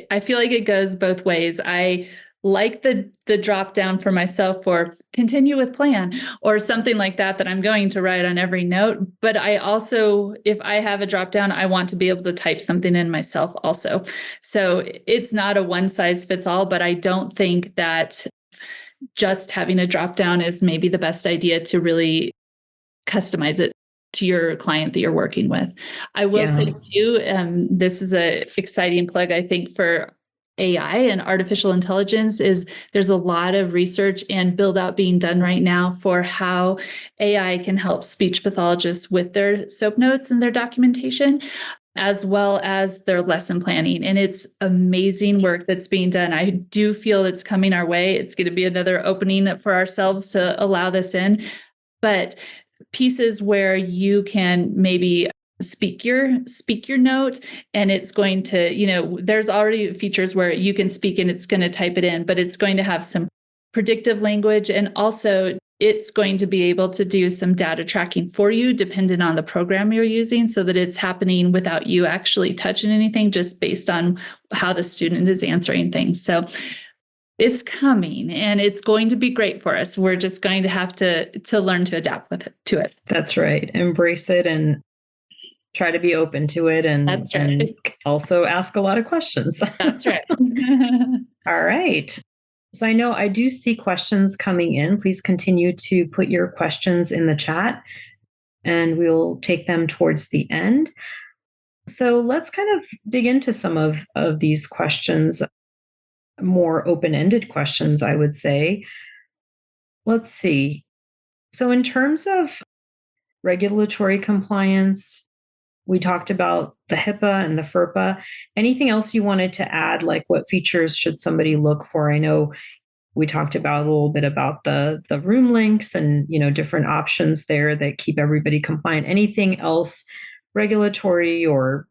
Speaker 4: I feel like it goes both ways. I like the drop down for myself for continue with plan or something like that I'm going to write on every note. But I also, if I have a drop down, I want to be able to type something in myself also. So it's not a one size fits all, but I don't think that just having a drop down is maybe the best idea to really customize it to your client that you're working with. I will say too, this is a exciting plug, I think, for AI and artificial intelligence is there's a lot of research and build out being done right now for how AI can help speech pathologists with their SOAP notes and their documentation, as well as their lesson planning. And it's amazing work that's being done. I do feel it's coming our way. It's going to be another opening for ourselves to allow this in. But pieces where you can maybe speak your note, and it's going to, there's already features where you can speak and it's going to type it in, but it's going to have some predictive language, and also it's going to be able to do some data tracking for you depending on the program you're using, so that it's happening without you actually touching anything, just based on how the student is answering things. So it's coming and it's going to be great for us. We're just going to have to learn to adapt to it.
Speaker 3: That's right. Embrace it and try to be open to it, and,
Speaker 4: That's right.
Speaker 3: and also ask a lot of questions.
Speaker 4: That's right.
Speaker 3: All right. So I know I do see questions coming in. Please continue to put your questions in the chat and we'll take them towards the end. So let's kind of dig into some of these questions, more open-ended questions, I would say. Let's see. So in terms of regulatory compliance, we talked about the HIPAA and the FERPA. Anything else you wanted to add, like what features should somebody look for? I know we talked about a little bit about the room links and, different options there that keep everybody compliant. Anything else regulatory or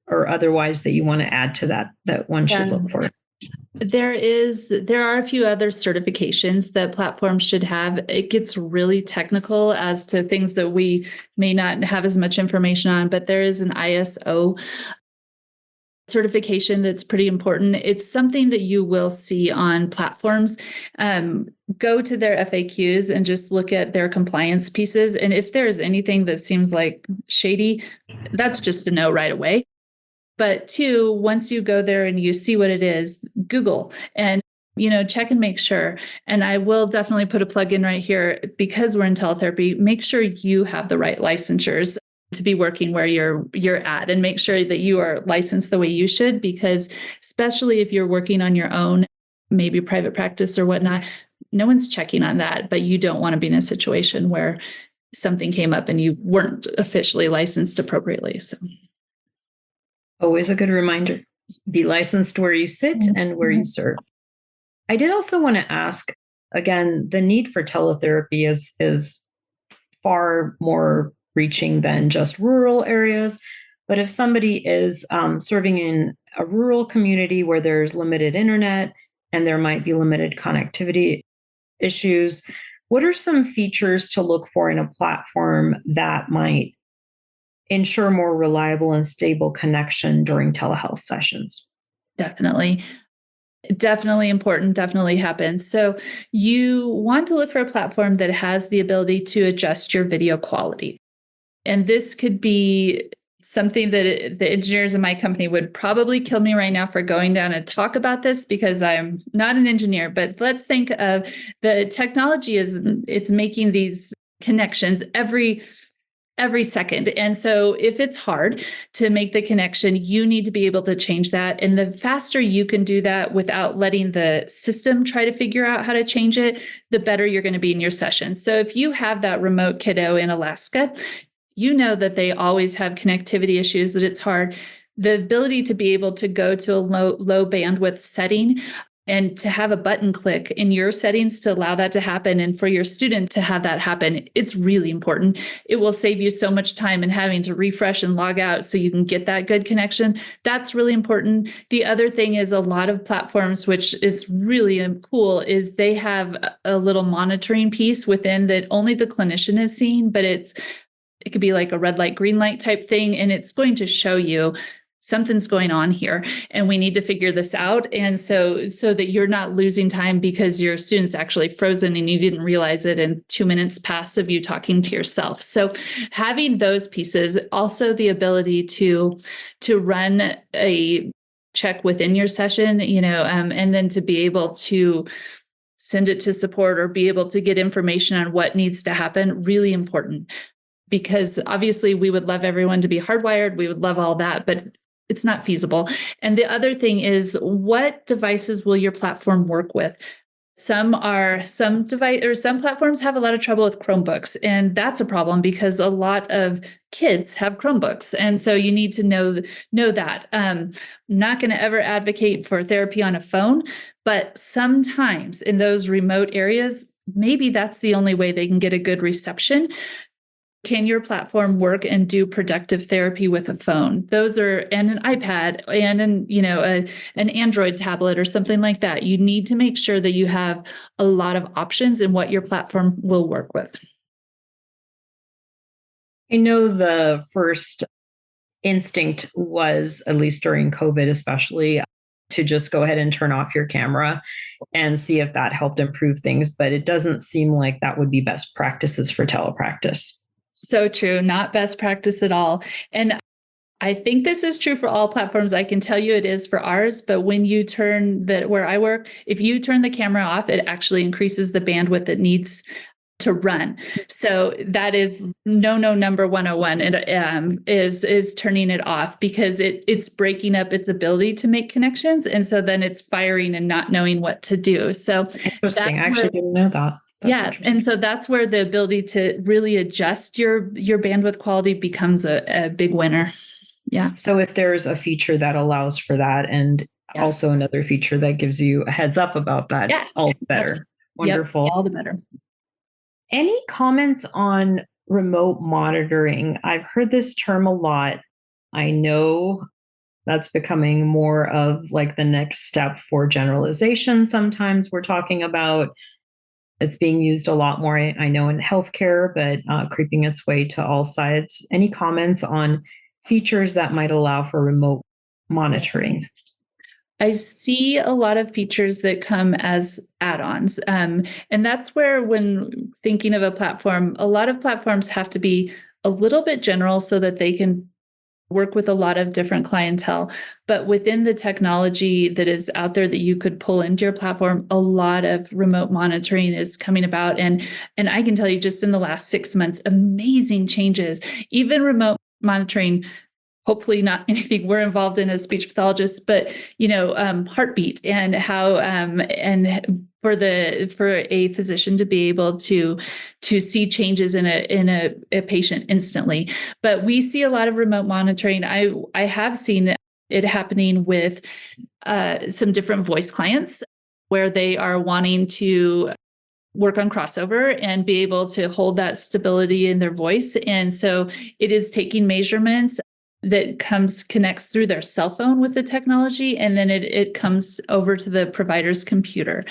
Speaker 3: otherwise that you want to add to that one should look for?
Speaker 4: There are a few other certifications that platforms should have. It gets really technical as to things that we may not have as much information on, but there is an ISO certification that's pretty important. It's something that you will see on platforms. Go to their FAQs and just look at their compliance pieces. And if there's anything that seems like shady, that's just a no right away. But two, once you go there and you see what it is, Google and check and make sure. And I will definitely put a plug in right here because we're in teletherapy. Make sure you have the right licensures to be working where you're at, and make sure that you are licensed the way you should, because especially if you're working on your own, maybe private practice or whatnot, no one's checking on that, but you don't want to be in a situation where something came up and you weren't officially licensed appropriately. So
Speaker 3: always a good reminder, be licensed where you sit and where you serve. I did also want to ask, again, the need for teletherapy is far more reaching than just rural areas. But if somebody is serving in a rural community where there's limited internet and there might be limited connectivity issues, what are some features to look for in a platform that might ensure more reliable and stable connection during telehealth sessions?
Speaker 4: Definitely important, definitely happens. So you want to look for a platform that has the ability to adjust your video quality. And this could be something that the engineers in my company would probably kill me right now for going down and talk about this, because I'm not an engineer. But let's think of the technology it's making these connections every second. And so if it's hard to make the connection, you need to be able to change that. And the faster you can do that without letting the system try to figure out how to change it, the better you're going to be in your session. So if you have that remote kiddo in Alaska, you know that they always have connectivity issues, that it's hard. The ability to be able to go to a low bandwidth setting and to have a button click in your settings to allow that to happen, and for your student to have that happen, it's really important. It will save you so much time in having to refresh and log out so you can get that good connection. That's really important. The other thing is, a lot of platforms, which is really cool, is they have a little monitoring piece within that only the clinician is seeing, but it could be like a red light, green light type thing, and it's going to show you something's going on here and we need to figure this out. And so that you're not losing time because your student's actually frozen and you didn't realize it, and 2 minutes pass of you talking to yourself. So having those pieces, also the ability to run a check within your session, and then to be able to send it to support or be able to get information on what needs to happen, really important. Because obviously we would love everyone to be hardwired. We would love all that, but it's not feasible. And the other thing is, what devices will your platform work with? Some platforms have a lot of trouble with Chromebooks, and that's a problem because a lot of kids have Chromebooks. And so you need to know that. I'm not going to ever advocate for therapy on a phone, but sometimes in those remote areas, maybe that's the only way they can get a good reception. Can your platform work and do productive therapy with a phone? And an iPad and an Android tablet or something like that. You need to make sure that you have a lot of options in what your platform will work with.
Speaker 3: I know the first instinct was, at least during COVID especially, to just go ahead and turn off your camera and see if that helped improve things. But it doesn't seem like that would be best practices for telepractice.
Speaker 4: So true. Not best practice at all. And I think this is true for all platforms. I can tell you it is for ours, but when you where I work, if you turn the camera off, it actually increases the bandwidth it needs to run. So that is number 101. And is turning it off, because it's breaking up its ability to make connections. And so then it's firing and not knowing what to do. So
Speaker 3: interesting. I actually didn't know that.
Speaker 4: That's and so that's where the ability to really adjust your bandwidth quality becomes a big winner. Yeah.
Speaker 3: So if there's a feature that allows for that, and also another feature that gives you a heads up about that, all the better. Wonderful.
Speaker 4: Yep, all the better.
Speaker 3: Any comments on remote monitoring? I've heard this term a lot. I know that's becoming more of like the next step for generalization. Sometimes we're talking about it's being used a lot more, I know, in healthcare, but creeping its way to all sides. Any comments on features that might allow for remote monitoring?
Speaker 4: I see a lot of features that come as add-ons. And that's where, when thinking of a platform, a lot of platforms have to be a little bit general so that they can work with a lot of different clientele, but within the technology that is out there that you could pull into your platform, a lot of remote monitoring is coming about. And I can tell you just in the last 6 months, amazing changes, even remote monitoring, hopefully not anything we're involved in as speech pathologists, but heartbeat and how and for a physician to be able to see changes in a patient instantly. But we see a lot of remote monitoring. I have seen it happening with some different voice clients where they are wanting to work on crossover and be able to hold that stability in their voice. And so it is taking measurements that connects through their cell phone with the technology, and then it comes over to the provider's computer.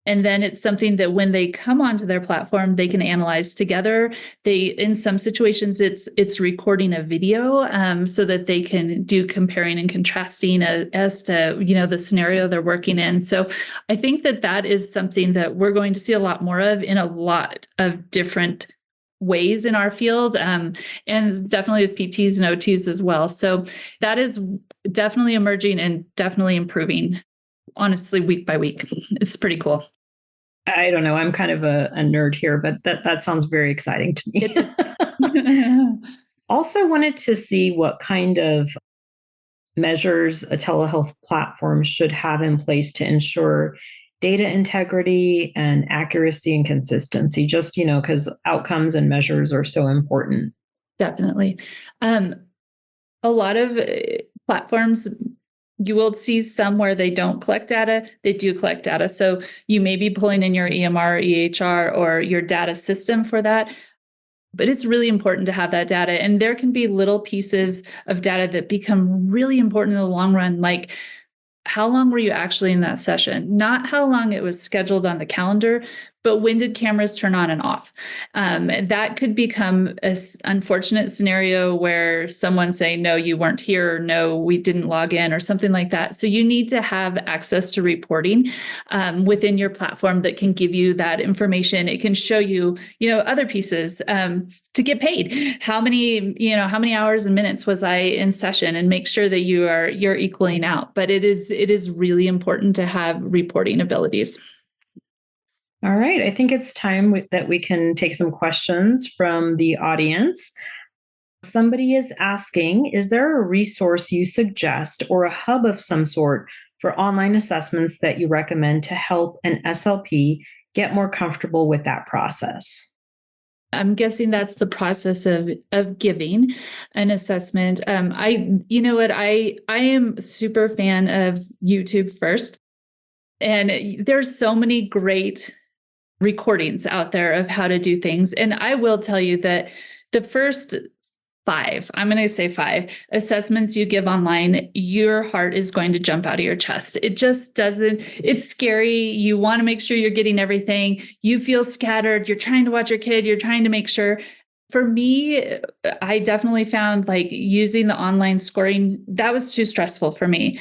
Speaker 4: And then it's something that when they come onto their platform, they can analyze together. In some situations, it's recording a video so that they can do comparing and contrasting as to the scenario they're working in. So I think that is something that we're going to see a lot more of in a lot of different ways in our field, and definitely with PTs and OTs as well. So that is definitely emerging and definitely improving, honestly, week by week. It's pretty cool.
Speaker 3: I don't know. I'm kind of a nerd here, but that sounds very exciting to me. Also wanted to see what kind of measures a telehealth platform should have in place to ensure data integrity and accuracy and consistency, just, because outcomes and measures are so important.
Speaker 4: Definitely. A lot of platforms, you will see some where they don't collect data. They do collect data. So you may be pulling in your EMR, EHR, or your data system for that. But it's really important to have that data. And there can be little pieces of data that become really important in the long run, like how long were you actually in that session? Not how long it was scheduled on the calendar, but when did cameras turn on and off? That could become an unfortunate scenario where someone's saying, no, you weren't here, or no, we didn't log in, or something like that. So you need to have access to reporting within your platform that can give you that information. It can show you, other pieces to get paid. How many hours and minutes was I in session, and make sure that you're equaling out. But it is really important to have reporting abilities.
Speaker 3: All right. I think it's time that we can take some questions from the audience. Somebody is asking, is there a resource you suggest or a hub of some sort for online assessments that you recommend to help an SLP get more comfortable with that process?
Speaker 4: I'm guessing that's the process of giving an assessment. I am super fan of YouTube First, and there's so many great recordings out there of how to do things. And I will tell you that the first 5 assessments you give online, your heart is going to jump out of your chest. It just doesn't, it's scary. You want to make sure you're getting everything. You feel scattered. You're trying to watch your kid. You're trying to make sure. For me, I definitely found like using the online scoring, that was too stressful for me.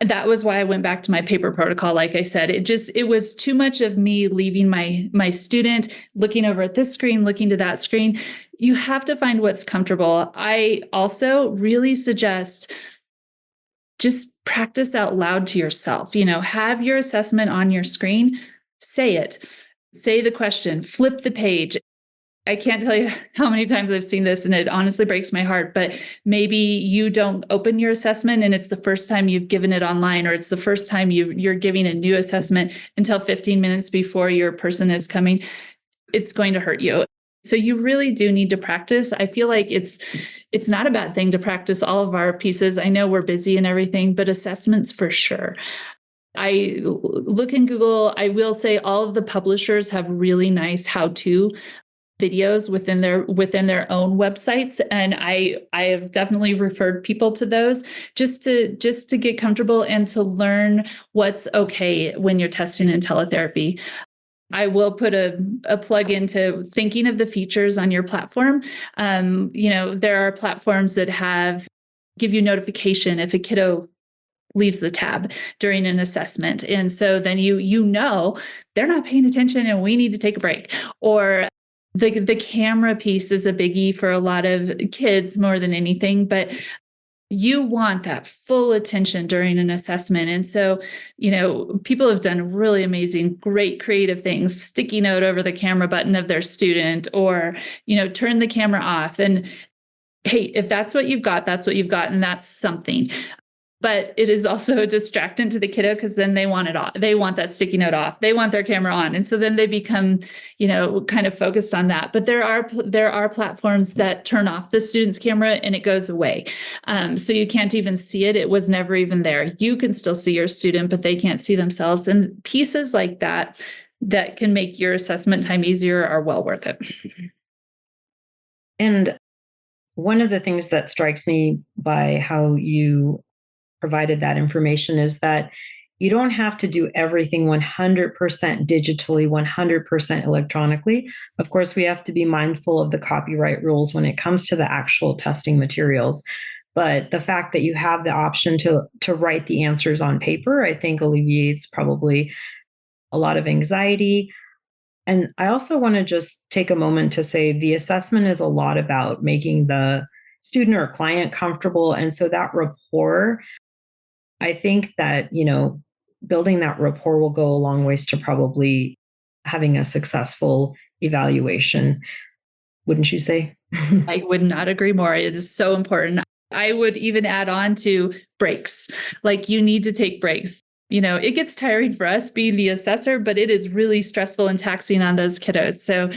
Speaker 4: That was why I went back to my paper protocol. Like I said, it was too much of me leaving my student, looking over at this screen, looking to that screen. You have to find what's comfortable. I also really suggest just practice out loud to yourself. Have your assessment on your screen, say it, say the question, flip the page. I can't tell you how many times I've seen this, and it honestly breaks my heart, but maybe you don't open your assessment and it's the first time you've given it online, or it's the first time you're giving a new assessment until 15 minutes before your person is coming. It's going to hurt you. So you really do need to practice. I feel like it's not a bad thing to practice all of our pieces. I know we're busy and everything, but assessments for sure. I look in Google. I will say all of the publishers have really nice how-to videos within their own websites, and I have definitely referred people to those just to get comfortable and to learn what's okay when you're testing in teletherapy. I will put a plug into thinking of the features on your platform. There are platforms that give you notification if a kiddo leaves the tab during an assessment, and so then they're not paying attention and we need to take a break. Or the camera piece is a biggie for a lot of kids more than anything, but you want that full attention during an assessment. And so, people have done really amazing, great creative things, sticky note over the camera button of their student, or, turn the camera off. And hey, if that's what you've got, that's what you've got. And that's something. But it is also a distractant to the kiddo, because then they want it off. They want that sticky note off. They want their camera on. And so then they become, kind of focused on that. But there are platforms that turn off the student's camera and it goes away. So you can't even see it. It was never even there. You can still see your student, but they can't see themselves. And pieces like that can make your assessment time easier are well worth it.
Speaker 3: And one of the things that strikes me by how you provided that information is that you don't have to do everything 100% digitally, 100% electronically. Of course, we have to be mindful of the copyright rules when it comes to the actual testing materials. But the fact that you have the option to write the answers on paper, I think alleviates probably a lot of anxiety. And I also want to just take a moment to say the assessment is a lot about making the student or client comfortable. And so that rapport, I think that, building that rapport will go a long ways to probably having a successful evaluation. Wouldn't you say?
Speaker 4: I would not agree more. It is so important. I would even add on to breaks. Like, you need to take breaks. It gets tiring for us being the assessor, but it is really stressful and taxing on those kiddos. So,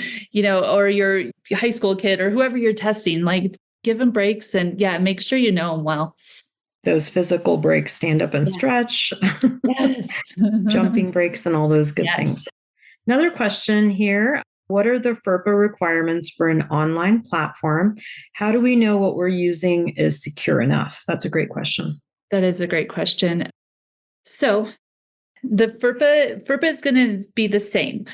Speaker 4: or your high school kid or whoever you're testing, like, give them breaks and make sure you know them well.
Speaker 3: Those physical breaks, stand up and stretch,
Speaker 4: yes.
Speaker 3: jumping breaks, and all those good things. Another question here. What are the FERPA requirements for an online platform? How do we know what we're using is secure enough? That's a great question.
Speaker 4: That is a great question. So the FERPA is going to be the same,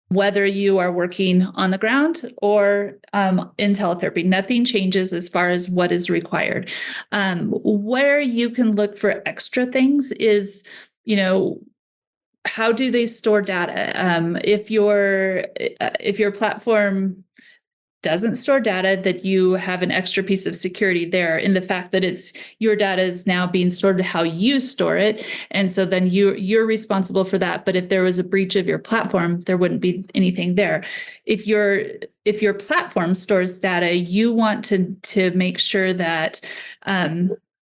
Speaker 4: whether you are working on the ground or in teletherapy. Nothing changes as far as what is required. Where you can look for extra things is, how do they store data? If your platform doesn't store data, that you have an extra piece of security there in the fact that your data is now being stored how you store it. And so then you're responsible for that. But if there was a breach of your platform, there wouldn't be anything there. If your platform stores data, you want to make sure that,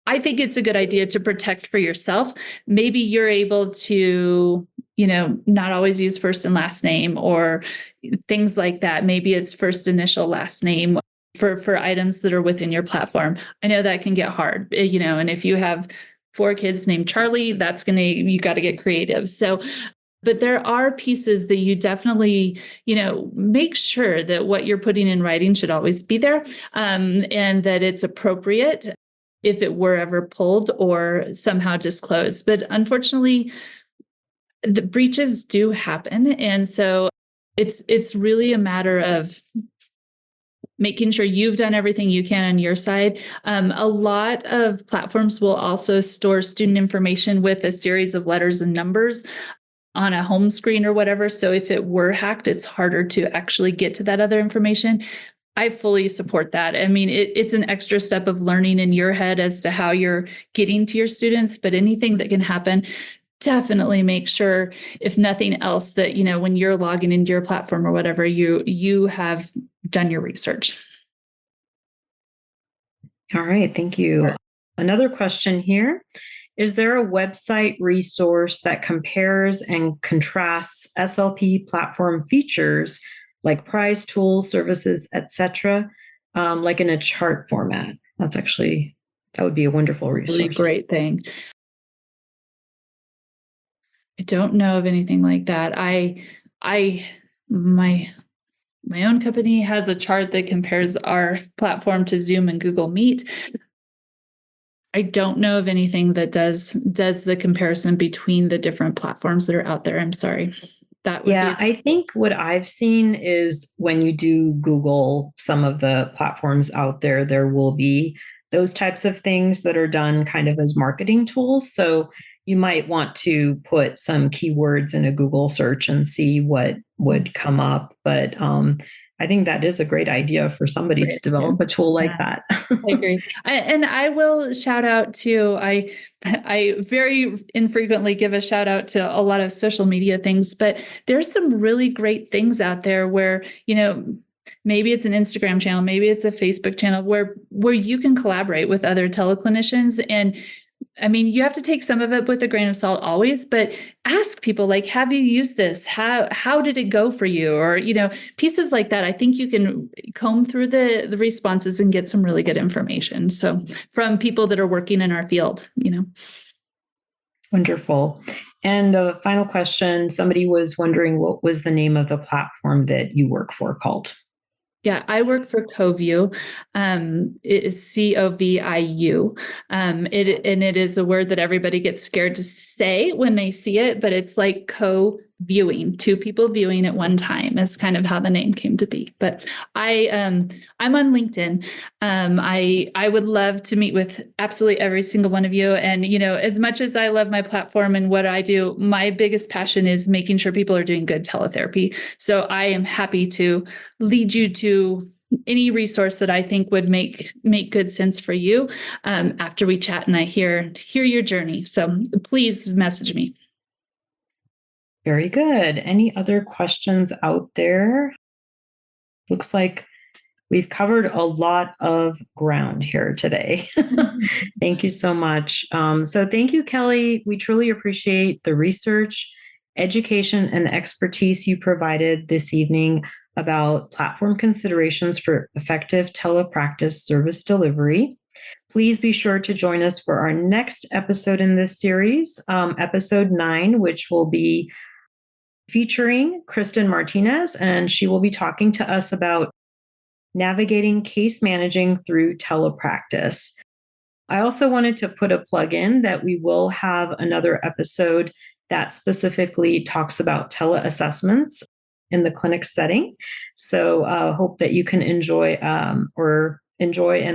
Speaker 4: I think it's a good idea to protect for yourself. Maybe you're able to, not always use first and last name or things like that. Maybe it's first initial last name for items that are within your platform. I know that can get hard, and if you have 4 kids named Charlie, you got to get creative. So, but there are pieces that you definitely, make sure that what you're putting in writing should always be there, and that it's appropriate if it were ever pulled or somehow disclosed. But unfortunately, the breaches do happen. And so it's really a matter of making sure you've done everything you can on your side. A lot of platforms will also store student information with a series of letters and numbers on a home screen or whatever. So if it were hacked, it's harder to actually get to that other information. I fully support that. I mean, it's an extra step of learning in your head as to how you're getting to your students, but anything that can happen, definitely make sure, if nothing else, that, when you're logging into your platform or whatever, you have done your research.
Speaker 3: All right. Thank you. Another question here. Is there a website resource that compares and contrasts SLP platform features like price, tools, services, etc., like in a chart format? That would be a wonderful resource.
Speaker 4: Really great thing. I don't know of anything like that. My own company has a chart that compares our platform to Zoom and Google Meet. I don't know of anything that does the comparison between the different platforms that are out there. I'm sorry.
Speaker 3: I think what I've seen is when you do Google some of the platforms out there, there will be those types of things that are done kind of as marketing tools. So you might want to put some keywords in a Google search and see what would come up. But I think that is a great idea for somebody to develop a tool like that.
Speaker 4: I agree. And I will shout out to, I very infrequently give a shout out to a lot of social media things, but there's some really great things out there where, maybe it's an Instagram channel, maybe it's a Facebook channel where you can collaborate with other teleclinicians. And I mean, you have to take some of it with a grain of salt always, but ask people like, have you used this? How did it go for you? Or, pieces like that. I think you can comb through the responses and get some really good information. So from people that are working in our field,
Speaker 3: Wonderful. And a final question, somebody was wondering what was the name of the platform that you work for called?
Speaker 4: Yeah, I work for CoView. It is COVIU. It is a word that everybody gets scared to say when they see it, but it's like co-viewing, two people viewing at one time is kind of how the name came to be. But I'm on LinkedIn. I would love to meet with absolutely every single one of you. And, as much as I love my platform and what I do, my biggest passion is making sure people are doing good teletherapy. So I am happy to lead you to any resource that I think would make good sense for you after we chat and I hear your journey. So please message me.
Speaker 3: Very good. Any other questions out there? Looks like we've covered a lot of ground here today. Thank you so much. So thank you, Kellie. We truly appreciate the research, education, and expertise you provided this evening about platform considerations for effective telepractice service delivery. Please be sure to join us for our next episode in this series, episode 9, which will be featuring Kristen Martinez, and she will be talking to us about navigating case managing through telepractice. I also wanted to put a plug in that we will have another episode that specifically talks about teleassessments in the clinic setting. So hope that you can enjoy and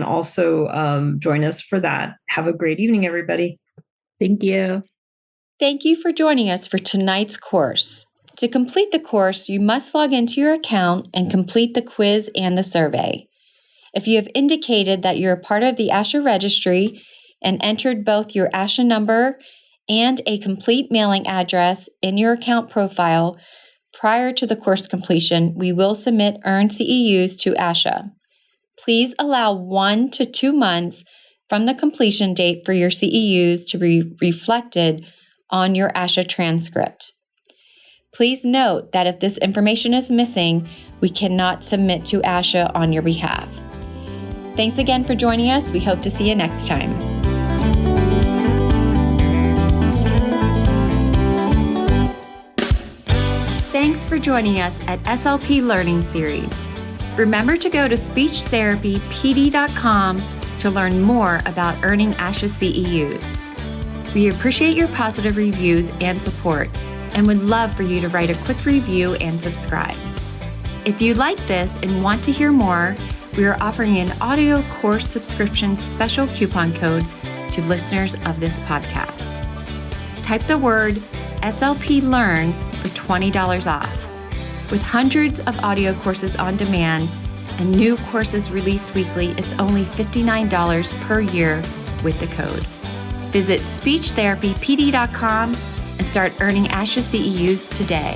Speaker 3: also join us for that. Have a great evening, everybody.
Speaker 4: Thank you.
Speaker 2: Thank you for joining us for tonight's course. To complete the course, you must log into your account and complete the quiz and the survey. If you have indicated that you're a part of the ASHA registry and entered both your ASHA number and a complete mailing address in your account profile prior to the course completion, we will submit earned CEUs to ASHA. Please allow 1 to 2 months from the completion date for your CEUs to be reflected on your ASHA transcript. Please note that if this information is missing, we cannot submit to ASHA on your behalf. Thanks again for joining us. We hope to see you next time. Thanks for joining us at SLP Learning Series. Remember to go to speechtherapypd.com to learn more about earning ASHA CEUs. We appreciate your positive reviews and support and would love for you to write a quick review and subscribe. If you like this and want to hear more, we are offering an audio course subscription special coupon code to listeners of this podcast. Type the word SLP Learn for $20 off. With hundreds of audio courses on demand and new courses released weekly, it's only $59 per year with the code. Visit speechtherapypd.com and start earning ASHA CEUs today.